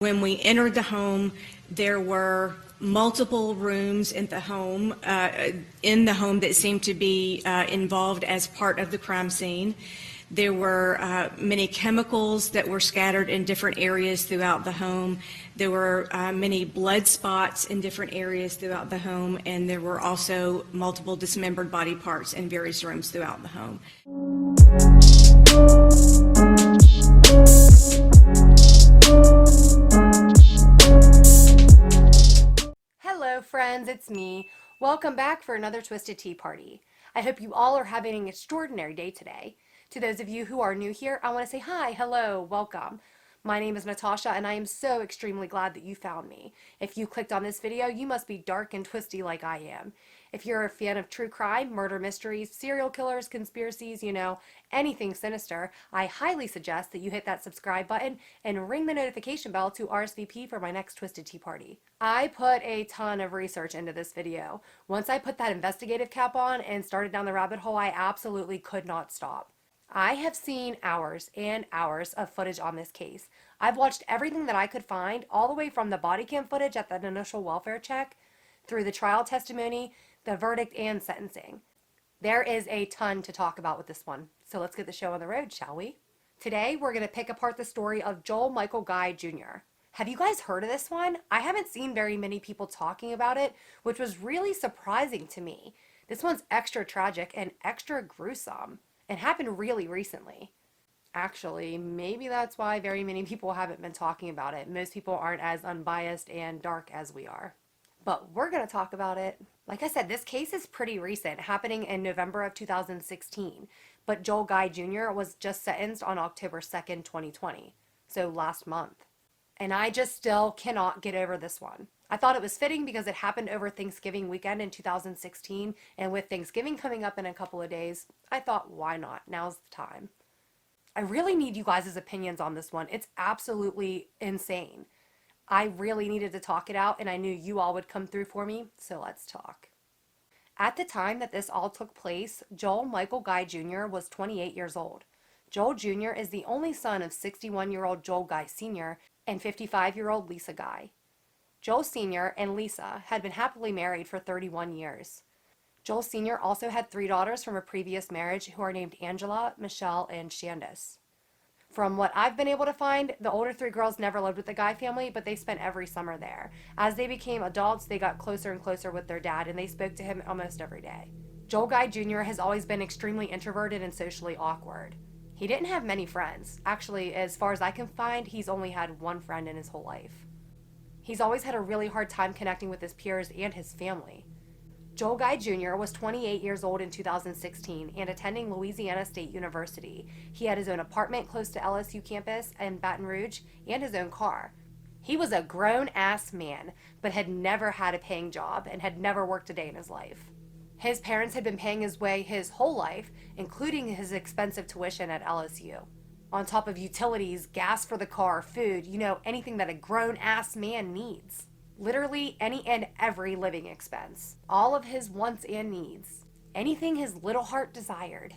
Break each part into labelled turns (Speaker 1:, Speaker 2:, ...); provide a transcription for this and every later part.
Speaker 1: When we entered the home, there were multiple rooms in the home that seemed to be involved as part of the crime scene. There were many chemicals that were scattered in different areas throughout the home. There were many blood spots in different areas throughout the home, and there were also multiple dismembered body parts in various rooms throughout the home.
Speaker 2: Hello friends, it's me. Welcome back for another Twisted Tea Party. I hope you all are having an extraordinary day today. To those of you who are new here, I want to say hi, hello, welcome. My name is Natasha and I am so extremely glad that you found me. If you clicked on this video, you must be dark and twisty like I am. If you're a fan of true crime, murder mysteries, serial killers, conspiracies, anything sinister, I highly suggest that you hit that subscribe button and ring the notification bell to RSVP for my next Twisted Tea Party. I put a ton of research into this video. Once I put that investigative cap on and started down the rabbit hole, I absolutely could not stop. I have seen hours and hours of footage on this case. I've watched everything that I could find, all the way from the body cam footage at the initial welfare check, through the trial testimony, the verdict, and sentencing. There is a ton to talk about with this one, so let's get the show on the road, shall we? Today, we're going to pick apart the story of Joel Michael Guy Jr. Have you guys heard of this one? I haven't seen very many people talking about it, which was really surprising to me. This one's extra tragic and extra gruesome, and happened really recently. Actually, maybe that's why very many people haven't been talking about it. Most people aren't as unbiased and dark as we are. But we're going to talk about it. Like I said, this case is pretty recent, happening in November of 2016. But Joel Guy Jr. was just sentenced on October 2nd, 2020. So last month. And I just still cannot get over this one. I thought it was fitting because it happened over Thanksgiving weekend in 2016. And with Thanksgiving coming up in a couple of days, I thought, why not? Now's the time. I really need you guys' opinions on this one. It's absolutely insane. I really needed to talk it out, and I knew you all would come through for me, so let's talk. At the time that this all took place, Joel Michael Guy Jr. was 28 years old. Joel Jr. is the only son of 61-year-old Joel Guy Sr. and 55-year-old Lisa Guy. Joel Sr. and Lisa had been happily married for 31 years. Joel Sr. also had 3 daughters from a previous marriage who are named Angela, Michelle, and Shandis. From what I've been able to find, the older 3 girls never lived with the Guy family, but they spent every summer there. As they became adults, they got closer and closer with their dad, and they spoke to him almost every day. Joel Guy Jr. has always been extremely introverted and socially awkward. He didn't have many friends. Actually, as far as I can find, he's only had 1 friend in his whole life. He's always had a really hard time connecting with his peers and his family. Joel Guy Jr. was 28 years old in 2016 and attending Louisiana State University. He had his own apartment close to LSU campus in Baton Rouge and his own car. He was a grown-ass man, but had never had a paying job and had never worked a day in his life. His parents had been paying his way his whole life, including his expensive tuition at LSU. On top of utilities, gas for the car, food, anything that a grown-ass man needs. Literally any and every living expense. All of his wants and needs. Anything his little heart desired.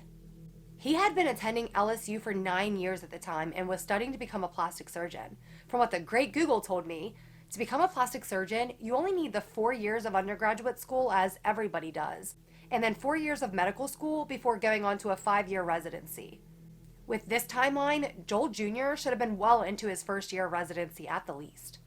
Speaker 2: He had been attending LSU for 9 years at the time and was studying to become a plastic surgeon. From what the great Google told me, to become a plastic surgeon, you only need the 4 years of undergraduate school, as everybody does, and then 4 years of medical school before going on to a 5-year residency. With this timeline, Joel Jr. should have been well into his first year of residency at the least.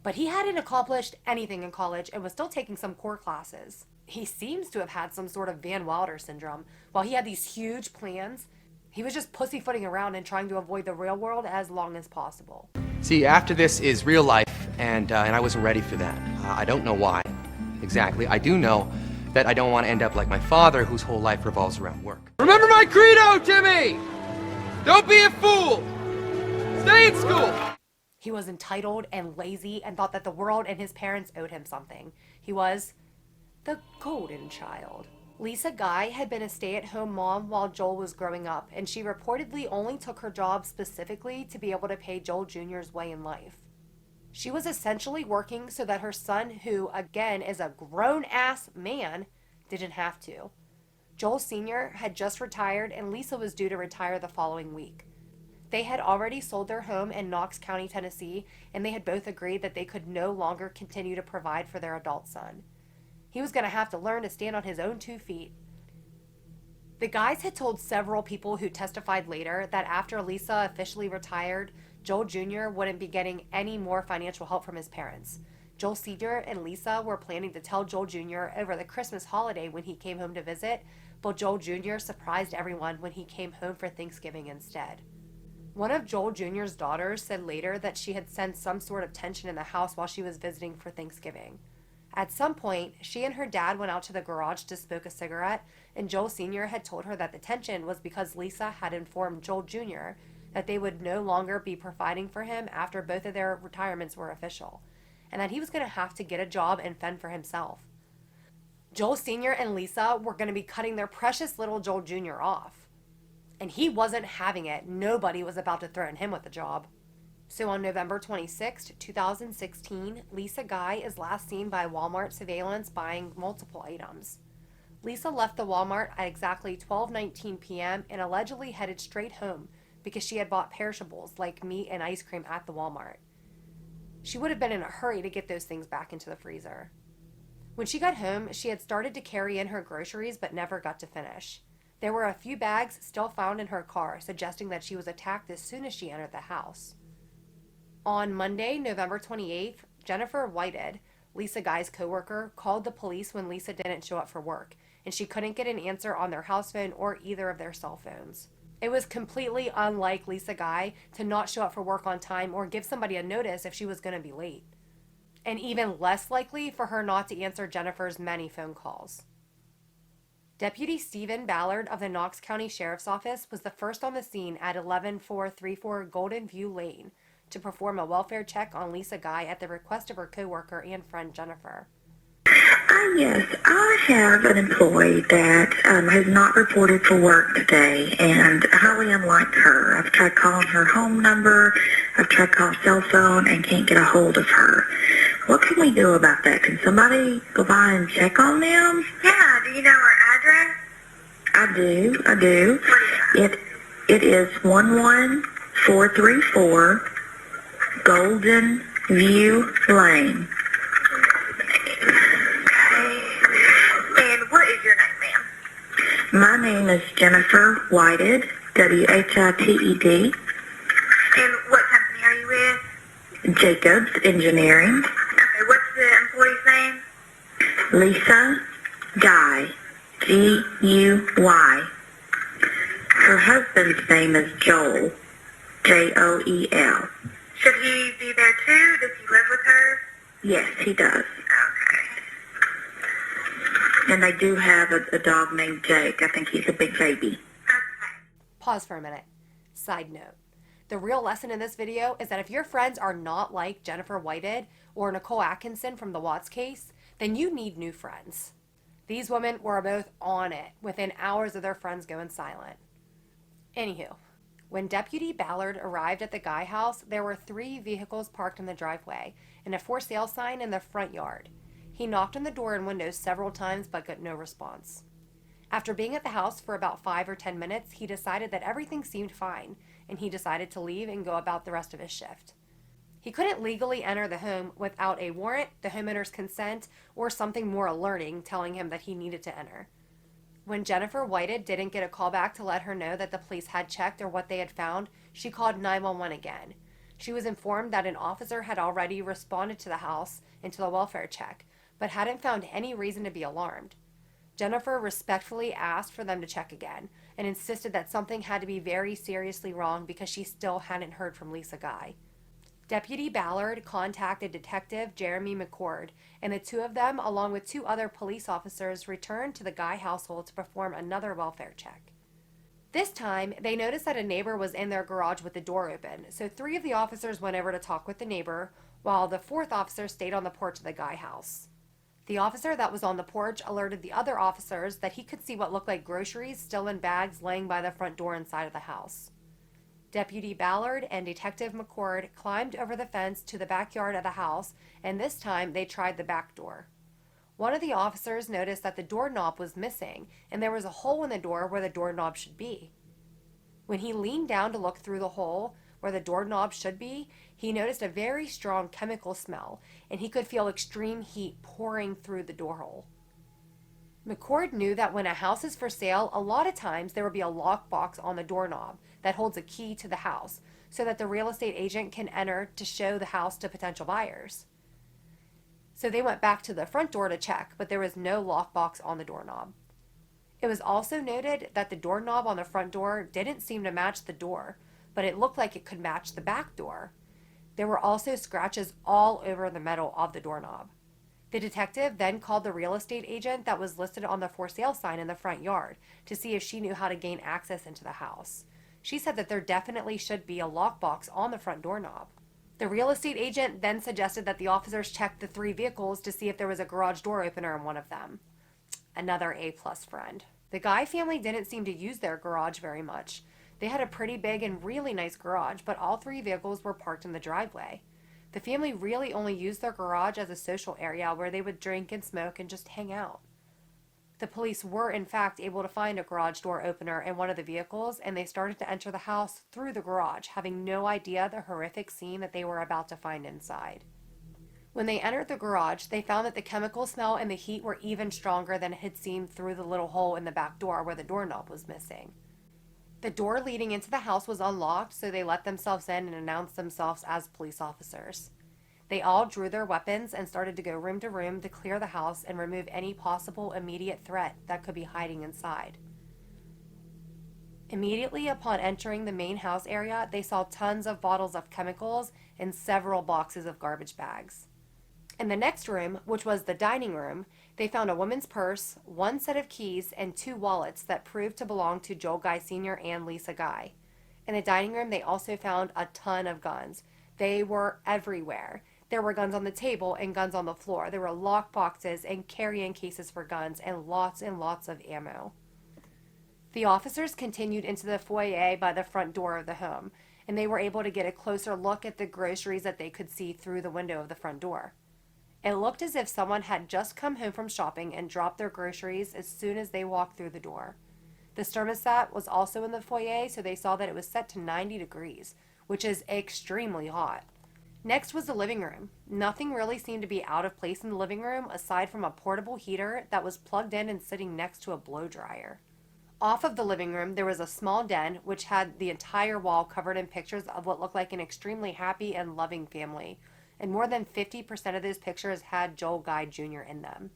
Speaker 2: But he hadn't accomplished anything in college and was still taking some core classes. He seems to have had some sort of Van Wilder syndrome. While he had these huge plans, he was just pussyfooting around and trying to avoid the real world as long as possible.
Speaker 3: See, after this is real life, and I wasn't ready for that. I don't know why exactly. I do know that I don't want to end up like my father, whose whole life revolves around work. Remember my credo, Timmy! Don't be a fool! Stay in school!
Speaker 2: He was entitled and lazy and thought that the world and his parents owed him something. He was the golden child. Lisa Guy had been a stay-at-home mom while Joel was growing up, and she reportedly only took her job specifically to be able to pay Joel Jr.'s way in life. She was essentially working so that her son, who again is a grown-ass man, didn't have to. Joel Sr. had just retired and Lisa was due to retire the following week. They had already sold their home in Knox County, Tennessee, and they had both agreed that they could no longer continue to provide for their adult son. He was going to have to learn to stand on his own 2 feet. The guys had told several people who testified later that after Lisa officially retired, Joel Jr. wouldn't be getting any more financial help from his parents. Joel Sr. and Lisa were planning to tell Joel Jr. over the Christmas holiday when he came home to visit, but Joel Jr. surprised everyone when he came home for Thanksgiving instead. One of Joel Jr.'s daughters said later that she had sensed some sort of tension in the house while she was visiting for Thanksgiving. At some point, she and her dad went out to the garage to smoke a cigarette, and Joel Sr. had told her that the tension was because Lisa had informed Joel Jr. that they would no longer be providing for him after both of their retirements were official, and that he was going to have to get a job and fend for himself. Joel Sr. and Lisa were going to be cutting their precious little Joel Jr. off. And he wasn't having it. Nobody was about to threaten him with a job. So on November 26, 2016, Lisa Guy is last seen by Walmart surveillance buying multiple items. Lisa left the Walmart at exactly 12:19 p.m. and allegedly headed straight home because she had bought perishables like meat and ice cream at the Walmart. She would have been in a hurry to get those things back into the freezer. When she got home, she had started to carry in her groceries but never got to finish. There were a few bags still found in her car, suggesting that she was attacked as soon as she entered the house. On Monday, November 28th, Jennifer Whited, Lisa Guy's coworker, called the police when Lisa didn't show up for work, and she couldn't get an answer on their house phone or either of their cell phones. It was completely unlike Lisa Guy to not show up for work on time or give somebody a notice if she was going to be late. And even less likely for her not to answer Jennifer's many phone calls. Deputy Stephen Ballard of the Knox County Sheriff's Office was the first on the scene at 11434 Golden View Lane to perform a welfare check on Lisa Guy at the request of her coworker and friend Jennifer.
Speaker 4: Yes, I have an employee that has not reported for work today, and highly unlike her. I've tried calling her home number, I've tried calling cell phone, and can't get a hold of her. What can we do about that? Can somebody go by and check on them?
Speaker 5: Yeah, do you know her address?
Speaker 4: I do.
Speaker 5: What is that?
Speaker 4: It is 11434 Golden View Lane.
Speaker 5: And what is your name, ma'am?
Speaker 4: My name is Jennifer Whited, Whited.
Speaker 5: And what company are you with?
Speaker 4: Jacobs Engineering.
Speaker 5: Okay, what's the employee's name?
Speaker 4: Lisa Guy, Guy. Her husband's name is Joel, Joel.
Speaker 5: Should he be there too? Does he live with her?
Speaker 4: Yes, he does.
Speaker 5: Okay.
Speaker 4: And they do have a dog named Jake. I think he's a big baby.
Speaker 5: Okay.
Speaker 2: Pause for a minute. Side note. The real lesson in this video is that if your friends are not like Jennifer Whited or Nicole Atkinson from the Watts case, then you need new friends. These women were both on it within hours of their friends going silent. Anywho, when Deputy Ballard arrived at the Guy house, there were 3 vehicles parked in the driveway and a for sale sign in the front yard. He knocked on the door and windows several times but got no response. After being at the house for about 5 or 10 minutes, he decided that everything seemed fine, and he decided to leave and go about the rest of his shift. He couldn't legally enter the home without a warrant, the homeowner's consent, or something more alerting telling him that he needed to enter. When Jennifer Whited didn't get a call back to let her know that the police had checked or what they had found, she called 911 again. She was informed that an officer had already responded to the house and to the welfare check, but hadn't found any reason to be alarmed. Jennifer respectfully asked for them to check again and insisted that something had to be very seriously wrong because she still hadn't heard from Lisa Guy. Deputy Ballard contacted Detective Jeremy McCord, and the 2 of them, along with 2 other police officers, returned to the Guy household to perform another welfare check. This time, they noticed that a neighbor was in their garage with the door open, so 3 of the officers went over to talk with the neighbor, while the 4th officer stayed on the porch of the Guy house. The officer that was on the porch alerted the other officers that he could see what looked like groceries still in bags laying by the front door inside of the house. Deputy Ballard and Detective McCord climbed over the fence to the backyard of the house, and this time they tried the back door. One of the officers noticed that the doorknob was missing, and there was a hole in the door where the doorknob should be. When he leaned down to look through the hole where the doorknob should be, he noticed a very strong chemical smell, and he could feel extreme heat pouring through the door hole. McCord knew that when a house is for sale, a lot of times there will be a lockbox on the doorknob that holds a key to the house so that the real estate agent can enter to show the house to potential buyers. So they went back to the front door to check, but there was no lockbox on the doorknob. It was also noted that the doorknob on the front door didn't seem to match the door, but it looked like it could match the back door. There were also scratches all over the metal of the doorknob. The detective then called the real estate agent that was listed on the for sale sign in the front yard to see if she knew how to gain access into the house. She said that there definitely should be a lockbox on the front doorknob. The real estate agent then suggested that the officers check the 3 vehicles to see if there was a garage door opener in one of them. Another A-plus friend. The Guy family didn't seem to use their garage very much. They had a pretty big and really nice garage, but all 3 vehicles were parked in the driveway. The family really only used their garage as a social area where they would drink and smoke and just hang out. The police were in fact able to find a garage door opener in one of the vehicles, and they started to enter the house through the garage, having no idea the horrific scene that they were about to find inside. When they entered the garage, they found that the chemical smell and the heat were even stronger than it had seemed through the little hole in the back door where the doorknob was missing. The door leading into the house was unlocked, so they let themselves in and announced themselves as police officers. They all drew their weapons and started to go room to room to clear the house and remove any possible immediate threat that could be hiding inside. Immediately upon entering the main house area, they saw tons of bottles of chemicals and several boxes of garbage bags. In the next room, which was the dining room, they found a woman's purse, 1 set of keys, and 2 wallets that proved to belong to Joel Guy Sr. and Lisa Guy. In the dining room, they also found a ton of guns. They were everywhere. There were guns on the table and guns on the floor. There were lock boxes and carry-in cases for guns and lots of ammo. The officers continued into the foyer by the front door of the home, and they were able to get a closer look at the groceries that they could see through the window of the front door. It looked as if someone had just come home from shopping and dropped their groceries as soon as they walked through the door. The thermostat was also in the foyer, so they saw that it was set to 90 degrees, which is extremely hot. Next was the living room. Nothing really seemed to be out of place in the living room aside from a portable heater that was plugged in and sitting next to a blow dryer. Off of the living room, there was a small den which had the entire wall covered in pictures of what looked like an extremely happy and loving family, and more than 50% of those pictures had Joel Guy Jr. in them.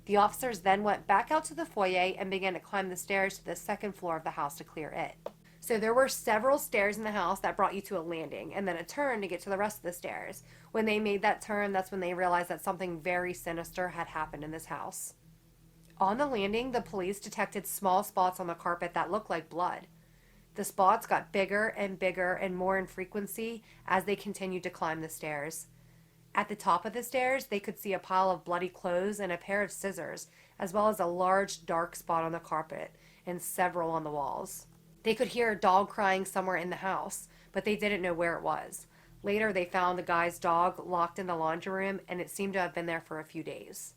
Speaker 2: The officers then went back out to the foyer and began to climb the stairs to the second floor of the house to clear it. So there were several stairs in the house that brought you to a landing, and then a turn to get to the rest of the stairs. When they made that turn, that's when they realized that something very sinister had happened in this house. On the landing, the police detected small spots on the carpet that looked like blood. The spots got bigger and more in frequency as they continued to climb the stairs. At the top of the stairs, they could see a pile of bloody clothes and a pair of scissors, as well as a large dark spot on the carpet and several on the walls. They could hear a dog crying somewhere in the house, but they didn't know where it was. Later, they found the guy's dog locked in the laundry room, and it seemed to have been there for a few days.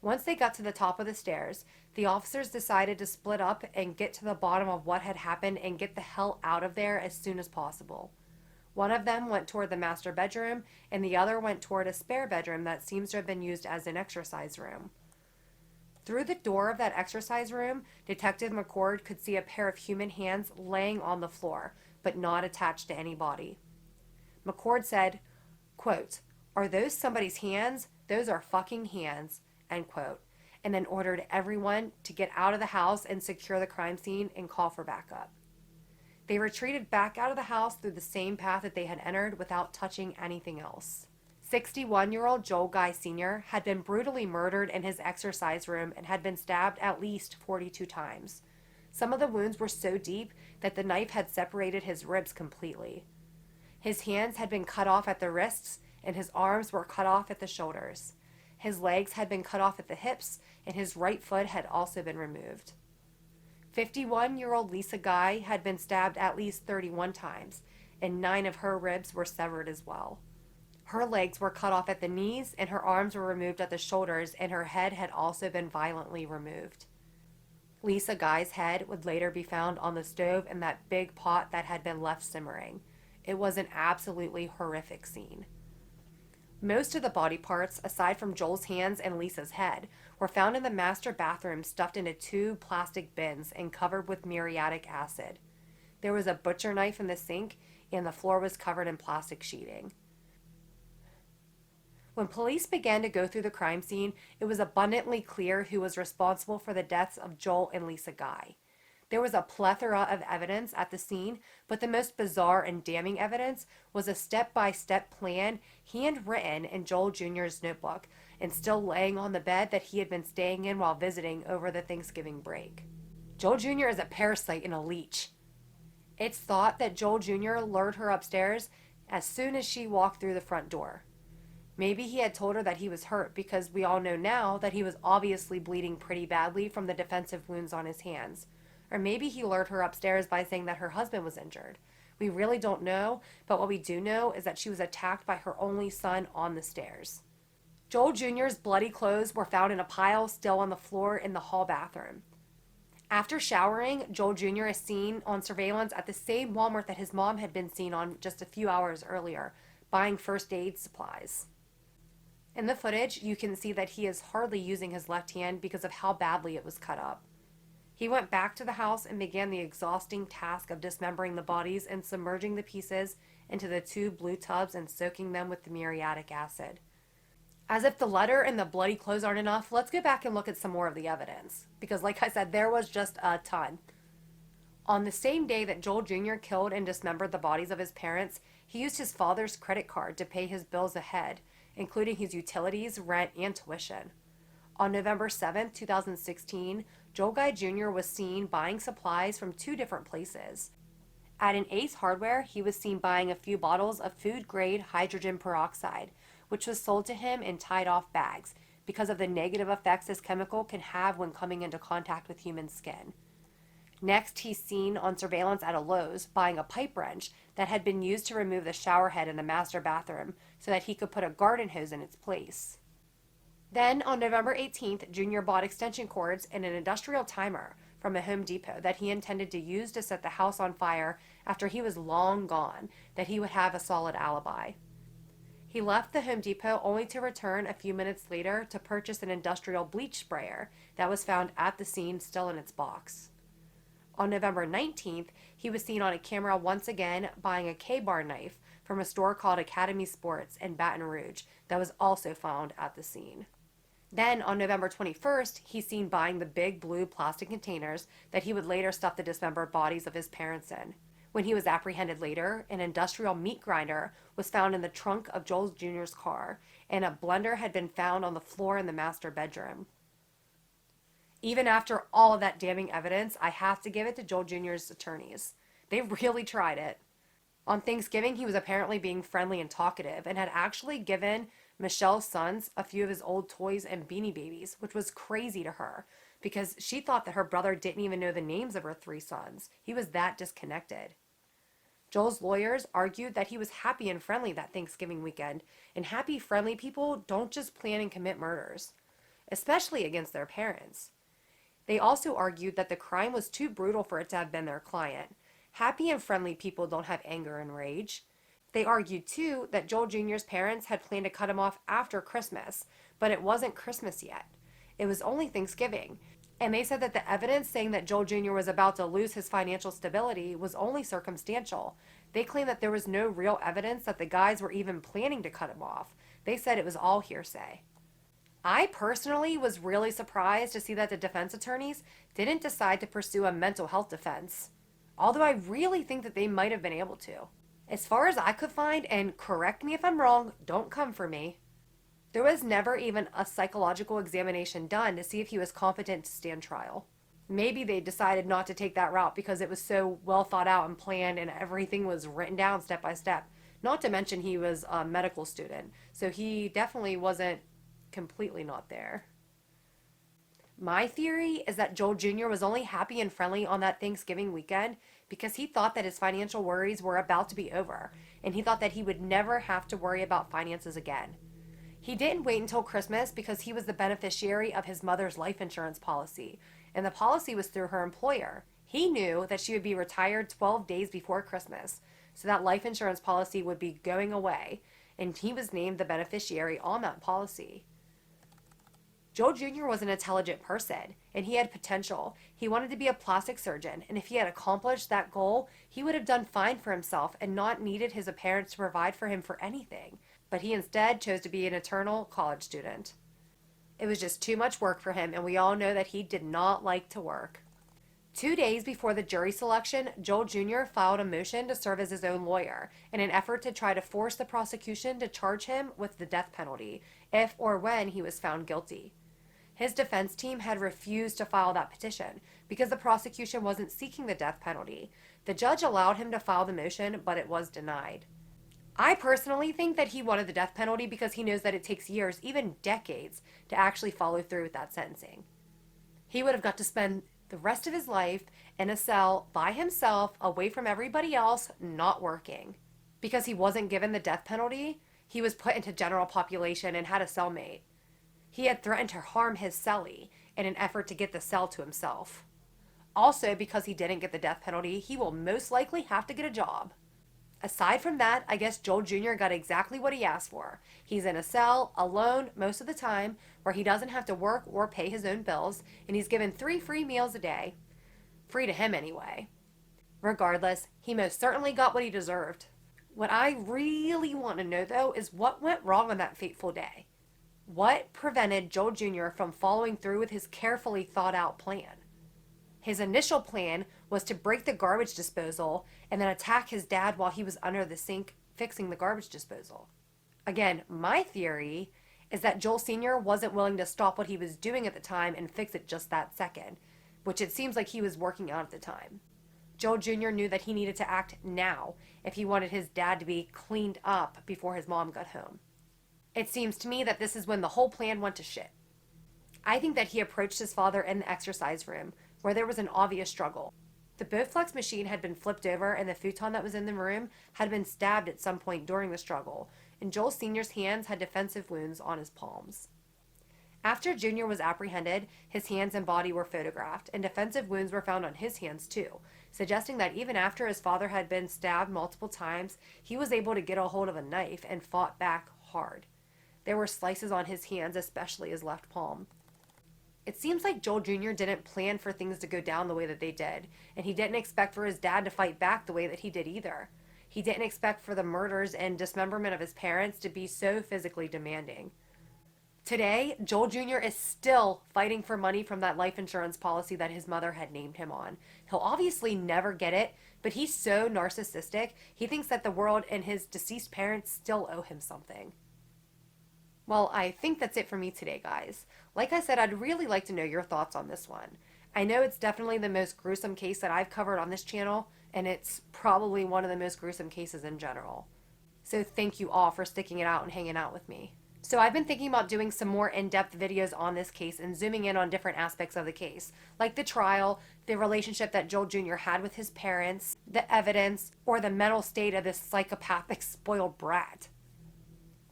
Speaker 2: Once they got to the top of the stairs, the officers decided to split up and get to the bottom of what had happened and get the hell out of there as soon as possible. One of them went toward the master bedroom, and the other went toward a spare bedroom that seems to have been used as an exercise room. Through the door of that exercise room, Detective McCord could see a pair of human hands laying on the floor, but not attached to any body. McCord said, quote, "Are those somebody's hands? Those are fucking hands," end quote, and then ordered everyone to get out of the house and secure the crime scene and call for backup. They retreated back out of the house through the same path that they had entered without touching anything else. 61-year-old Joel Guy Sr. had been brutally murdered in his exercise room and had been stabbed at least 42 times. Some of the wounds were so deep that the knife had separated his ribs completely. His hands had been cut off at the wrists, and his arms were cut off at the shoulders. His legs had been cut off at the hips, and his right foot had also been removed. 51-year-old Lisa Guy had been stabbed at least 31 times, and 9 of her ribs were severed as well. Her legs were cut off at the knees, and her arms were removed at the shoulders, and her head had also been violently removed. Lisa Guy's head would later be found on the stove in that big pot that had been left simmering. It was an absolutely horrific scene. Most of the body parts, aside from Joel's hands and Lisa's head, were found in the master bathroom stuffed into 2 plastic bins and covered with muriatic acid. There was a butcher knife in the sink, and the floor was covered in plastic sheeting. When police began to go through the crime scene, it was abundantly clear who was responsible for the deaths of Joel and Lisa Guy. There was a plethora of evidence at the scene, but the most bizarre and damning evidence was a step-by-step plan handwritten in Joel Jr.'s notebook and still laying on the bed that he had been staying in while visiting over the Thanksgiving break. Joel Jr. is a parasite and a leech. It's thought that Joel Jr. lured her upstairs as soon as she walked through the front door. Maybe he had told her that he was hurt because we all know now that he was obviously bleeding pretty badly from the defensive wounds on his hands. Or maybe he lured her upstairs by saying that her husband was injured. We really don't know, but what we do know is that she was attacked by her only son on the stairs. Joel Jr.'s bloody clothes were found in a pile still on the floor in the hall bathroom. After showering, Joel Jr. is seen on surveillance at the same Walmart that his mom had been seen on just a few hours earlier, buying first aid supplies. In the footage, you can see that he is hardly using his left hand because of how badly it was cut up. He went back to the house and began the exhausting task of dismembering the bodies and submerging the pieces into the 2 blue tubs and soaking them with the muriatic acid. As if the letter and the bloody clothes aren't enough, let's go back and look at some more of the evidence. Because like I said, there was just a ton. On the same day that Joel Jr. killed and dismembered the bodies of his parents, he used his father's credit card to pay his bills ahead, including his utilities, rent, and tuition. On November 7, 2016, Joel Guy Jr. was seen buying supplies from 2 different places. At an Ace Hardware, he was seen buying a few bottles of food-grade hydrogen peroxide, which was sold to him in tied-off bags because of the negative effects this chemical can have when coming into contact with human skin. Next, he's seen on surveillance at a Lowe's buying a pipe wrench that had been used to remove the shower head in the master bathroom so that he could put a garden hose in its place. Then, on November 18th, Jr. bought extension cords and an industrial timer from a Home Depot that he intended to use to set the house on fire after he was long gone, that he would have a solid alibi. He left the Home Depot only to return a few minutes later to purchase an industrial bleach sprayer that was found at the scene still in its box. On November 19th, he was seen on a camera once again buying a K-bar knife from a store called Academy Sports in Baton Rouge that was also found at the scene. Then, on November 21st, he's seen buying the big blue plastic containers that he would later stuff the dismembered bodies of his parents in. When he was apprehended later, an industrial meat grinder was found in the trunk of Joel Jr.'s car, and a blender had been found on the floor in the master bedroom. Even after all of that damning evidence, I have to give it to Joel Jr.'s attorneys. They really tried it. On Thanksgiving, he was apparently being friendly and talkative and had actually given Michelle's sons a few of his old toys and Beanie Babies, which was crazy to her because she thought that her brother didn't even know the names of her 3 sons. He was that disconnected. Joel's lawyers argued that he was happy and friendly that Thanksgiving weekend, and happy, friendly people don't just plan and commit murders, especially against their parents. They also argued that the crime was too brutal for it to have been their client. Happy and friendly people don't have anger and rage. They argued, too, that Joel Jr.'s parents had planned to cut him off after Christmas, but it wasn't Christmas yet. It was only Thanksgiving. And they said that the evidence saying that Joel Jr. was about to lose his financial stability was only circumstantial. They claimed that there was no real evidence that the guys were even planning to cut him off. They said it was all hearsay. I personally was really surprised to see that the defense attorneys didn't decide to pursue a mental health defense, although I really think that they might have been able to. As far as I could find, and correct me if I'm wrong, don't come for me, there was never even a psychological examination done to see if he was competent to stand trial. Maybe they decided not to take that route because it was so well thought out and planned and everything was written down step by step. Not to mention he was a medical student, so he definitely wasn't completely not there. My theory is that Joel Jr. was only happy and friendly on that Thanksgiving weekend because he thought that his financial worries were about to be over, and he thought that he would never have to worry about finances again. He didn't wait until Christmas because he was the beneficiary of his mother's life insurance policy, and the policy was through her employer. He knew that she would be retired 12 days before Christmas, so that life insurance policy would be going away, and he was named the beneficiary on that policy. Joel Jr. was an intelligent person, and he had potential. He wanted to be a plastic surgeon, and if he had accomplished that goal, he would have done fine for himself and not needed his parents to provide for him for anything. But he instead chose to be an eternal college student. It was just too much work for him, and we all know that he did not like to work. 2 days before the jury selection, Joel Jr. filed a motion to serve as his own lawyer in an effort to try to force the prosecution to charge him with the death penalty if or when he was found guilty. His defense team had refused to file that petition because the prosecution wasn't seeking the death penalty. The judge allowed him to file the motion, but it was denied. I personally think that he wanted the death penalty because he knows that it takes years, even decades, to actually follow through with that sentencing. He would have got to spend the rest of his life in a cell by himself, away from everybody else, not working. Because he wasn't given the death penalty, he was put into general population and had a cellmate. He had threatened to harm his cellie in an effort to get the cell to himself. Also, because he didn't get the death penalty, he will most likely have to get a job. Aside from that, I guess Joel Jr. got exactly what he asked for. He's in a cell, alone most of the time, where he doesn't have to work or pay his own bills, and he's given 3 free meals a day. Free to him anyway. Regardless, he most certainly got what he deserved. What I really want to know, though, is what went wrong on that fateful day. What prevented Joel Jr. from following through with his carefully thought out plan? His initial plan was to break the garbage disposal and then attack his dad while he was under the sink fixing the garbage disposal. Again, my theory is that Joel Sr. wasn't willing to stop what he was doing at the time and fix it just that second, which it seems like he was working on at the time. Joel Jr. knew that he needed to act now if he wanted his dad to be cleaned up before his mom got home. It seems to me that this is when the whole plan went to shit. I think that he approached his father in the exercise room, where there was an obvious struggle. The Bowflex machine had been flipped over and the futon that was in the room had been stabbed at some point during the struggle, and Joel Sr.'s hands had defensive wounds on his palms. After Jr. was apprehended, his hands and body were photographed, and defensive wounds were found on his hands too, suggesting that even after his father had been stabbed multiple times, he was able to get a hold of a knife and fought back hard. There were slices on his hands, especially his left palm. It seems like Joel Jr. didn't plan for things to go down the way that they did, and he didn't expect for his dad to fight back the way that he did either. He didn't expect for the murders and dismemberment of his parents to be so physically demanding. Today, Joel Jr. is still fighting for money from that life insurance policy that his mother had named him on. He'll obviously never get it, but he's so narcissistic, he thinks that the world and his deceased parents still owe him something. Well, I think that's it for me today, guys. Like I said, I'd really like to know your thoughts on this one. I know it's definitely the most gruesome case that I've covered on this channel, and it's probably one of the most gruesome cases in general. So thank you all for sticking it out and hanging out with me. So I've been thinking about doing some more in-depth videos on this case and zooming in on different aspects of the case, like the trial, the relationship that Joel Jr. had with his parents, the evidence, or the mental state of this psychopathic spoiled brat.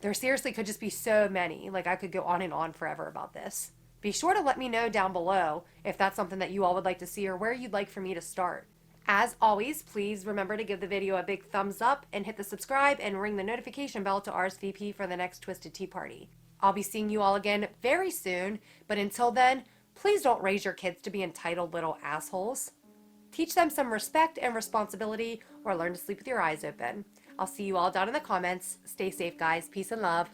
Speaker 2: There seriously could just be so many, like I could go on and on forever about this. Be sure to let me know down below if that's something that you all would like to see or where you'd like for me to start. As always, please remember to give the video a big thumbs up and hit the subscribe and ring the notification bell to RSVP for the next Twisted Tea Party. I'll be seeing you all again very soon, but until then, please don't raise your kids to be entitled little assholes. Teach them some respect and responsibility, or learn to sleep with your eyes open. I'll see you all down in the comments. Stay safe, guys. Peace and love.